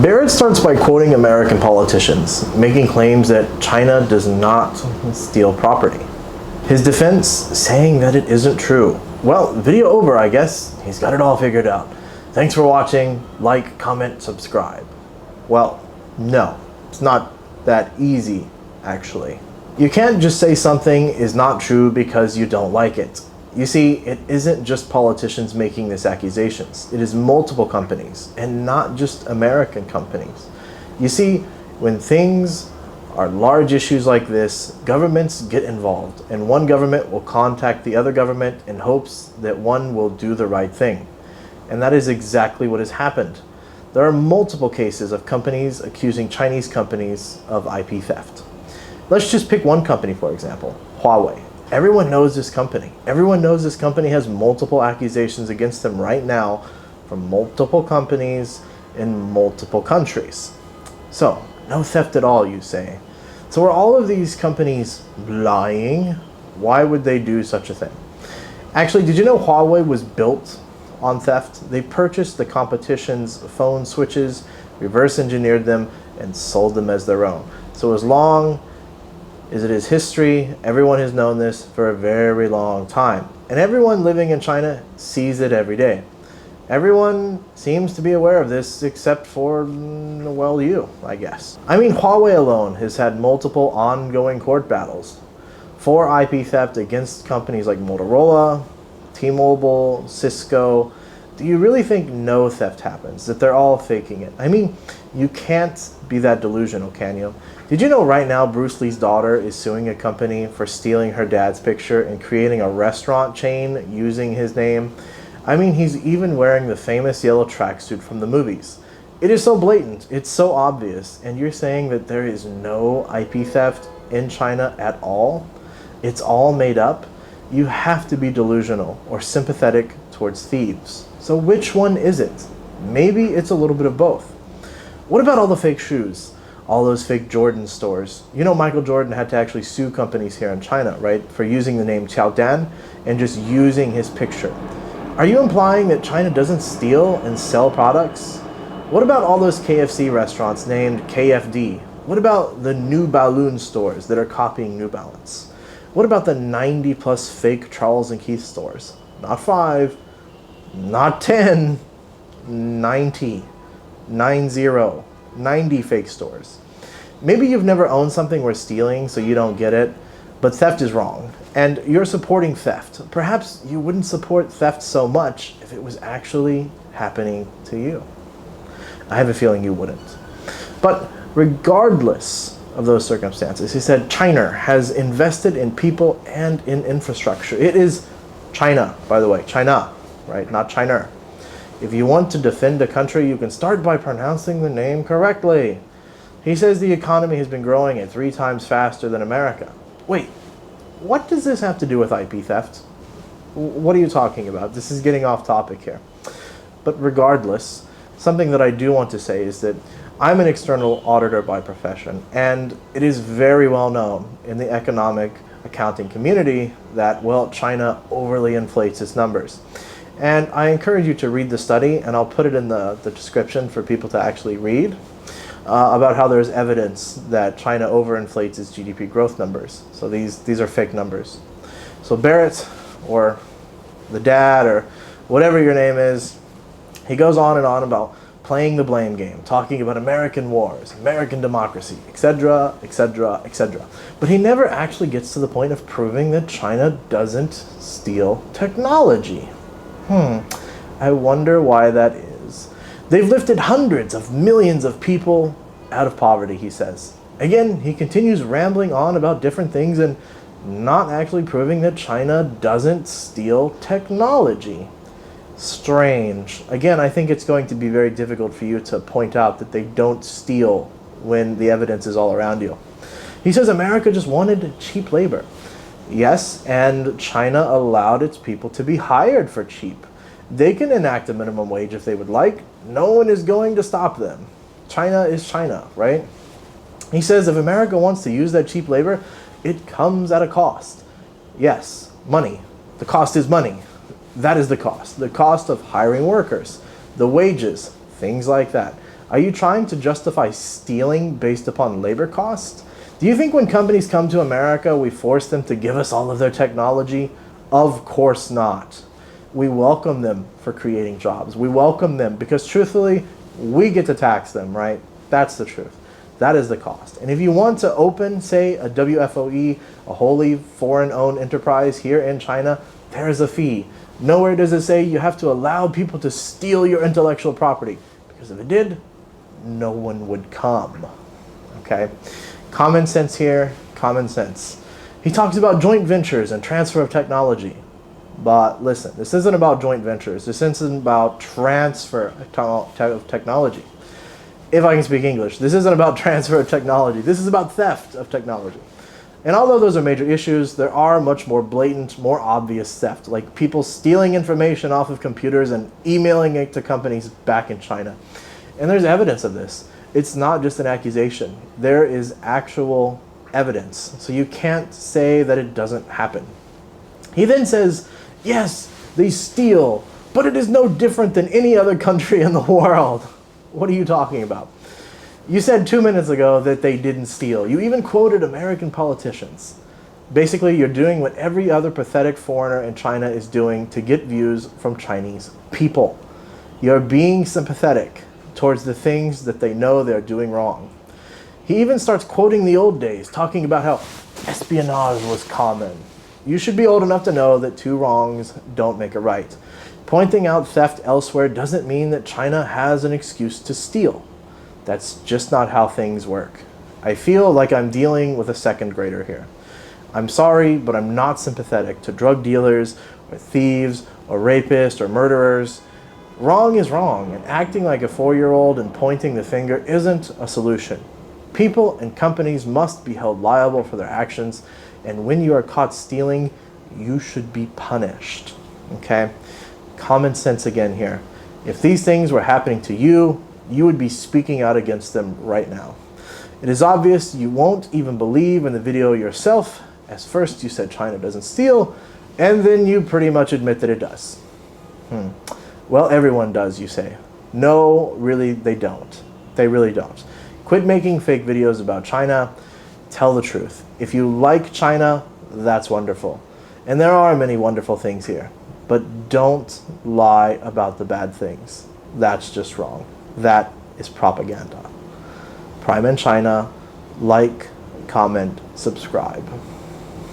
Barret starts by quoting American politicians, making claims that China does not steal property. His defense saying that it isn't true. Well, video over, I guess. He's got it all figured out. Thanks for watching. Like, comment, subscribe. Well, no, it's not that easy, actually. You can't just say something is not true because you don't like it. You see, it isn't just politicians making these accusations. It is multiple companies, and not just American companies. You see, when things are large issues like this, governments get involved, and one government will contact the other government in hopes that one will do the right thing. And that is exactly what has happened. There are multiple cases of companies accusing Chinese companies of IP theft. Let's just pick one company, for example, Huawei. Everyone knows this company. Everyone knows this company has multiple accusations against them right now from multiple companies in multiple countries. So, no theft at all, you say. So are all of these companies lying? Why would they do such a thing? Actually, did you know Huawei was built on theft? They purchased the competition's phone switches, reverse engineered them, and sold them as their own. So as long as it is history, everyone has known this for a very long time. And everyone living in China sees it every day. Everyone seems to be aware of this except for, well, you, I guess. I mean, Huawei alone has had multiple ongoing court battles for IP theft against companies like Motorola, T-Mobile, Cisco. Do you really think no theft happens, that they're all faking it? I mean, you can't be that delusional, can you? Did you know right now Bruce Lee's daughter is suing a company for stealing her dad's picture and creating a restaurant chain using his name? I mean, he's even wearing the famous yellow tracksuit from the movies. It is so blatant, it's so obvious, and you're saying that there is no IP theft in China at all? It's all made up? You have to be delusional or sympathetic towards thieves. So which one is it? Maybe it's a little bit of both. What about all the fake shoes? All those fake Jordan stores. You know, Michael Jordan had to actually sue companies here in China, right, for using the name Qiao Dan and just using his picture. Are you implying that China doesn't steal and sell products? What about all those KFC restaurants named KFD? What about the New Balloon stores that are copying New Balance? What about the 90 plus fake Charles and Keith stores? Not 5, not 10, 90, 90 fake stores. Maybe you've never owned something worth stealing, so you don't get it, but theft is wrong, and you're supporting theft. Perhaps you wouldn't support theft so much if it was actually happening to you. I have a feeling you wouldn't. But regardless of those circumstances, he said China has invested in people and in infrastructure. It is China, by the way, China, right? Not China. If you want to defend a country, you can start by pronouncing the name correctly. He says the economy has been growing at 3 times faster than America. Wait, what does this have to do with IP theft? What are you talking about? This is getting off topic here. But regardless, something that I do want to say is that I'm an external auditor by profession, and it is very well known in the economic accounting community that, well, China overly inflates its numbers. And I encourage you to read the study, and I'll put it in the description for people to actually read about how there's evidence that China overinflates its GDP growth numbers. So these are fake numbers. So Barret, or the dad, or whatever your name is, he goes on and on about playing the blame game, talking about American wars, American democracy, etc., etc., etc. But he never actually gets to the point of proving that China doesn't steal technology. I wonder why that is. They've lifted hundreds of millions of people out of poverty, he says. Again, he continues rambling on about different things and not actually proving that China doesn't steal technology. Strange. Again, I think it's going to be very difficult for you to point out that they don't steal when the evidence is all around you. He says America just wanted cheap labor. Yes, and China allowed its people to be hired for cheap. They can enact a minimum wage if they would like. No one is going to stop them. China is China, right? He says if America wants to use that cheap labor, it comes at a cost. Yes, money. The cost is money. That is the cost. The cost of hiring workers, the wages, things like that. Are you trying to justify stealing based upon labor cost? Do you think when companies come to America, we force them to give us all of their technology? Of course not. We welcome them for creating jobs. We welcome them because truthfully, we get to tax them, right? That's the truth. That is the cost. And if you want to open, say, a WFOE, a wholly foreign-owned enterprise here in China, there is a fee. Nowhere does it say you have to allow people to steal your intellectual property. Because if it did, no one would come. Okay? Common sense here, common sense. He talks about joint ventures and transfer of technology. But listen, this isn't about joint ventures. This isn't about transfer of technology. If I can speak English, this isn't about transfer of technology. This is about theft of technology. And although those are major issues, there are much more blatant, more obvious theft, like people stealing information off of computers and emailing it to companies back in China. And there's evidence of this. It's not just an accusation. There is actual evidence. So you can't say that it doesn't happen. He then says, yes, they steal, but it is no different than any other country in the world. What are you talking about? You said 2 minutes ago that they didn't steal. You even quoted American politicians. Basically, you're doing what every other pathetic foreigner in China is doing to get views from Chinese people. You're being sympathetic towards the things that they know they're doing wrong. He even starts quoting the old days, talking about how espionage was common. You should be old enough to know that two wrongs don't make a right. Pointing out theft elsewhere doesn't mean that China has an excuse to steal. That's just not how things work. I feel like I'm dealing with a second grader here. I'm sorry, but I'm not sympathetic to drug dealers, or thieves, or rapists, or murderers. Wrong is wrong, and acting like a 4-year-old and pointing the finger isn't a solution. People and companies must be held liable for their actions, and when you are caught stealing, you should be punished. Okay? Common sense again here. If these things were happening to you, you would be speaking out against them right now. It is obvious you won't even believe in the video yourself, as first you said China doesn't steal, and then you pretty much admit that it does. Well, everyone does, you say. No, really, they don't. They really don't. Quit making fake videos about China. Tell the truth. If you like China, that's wonderful. And there are many wonderful things here. But don't lie about the bad things. That's just wrong. That is propaganda. Prime in China, like, comment, subscribe.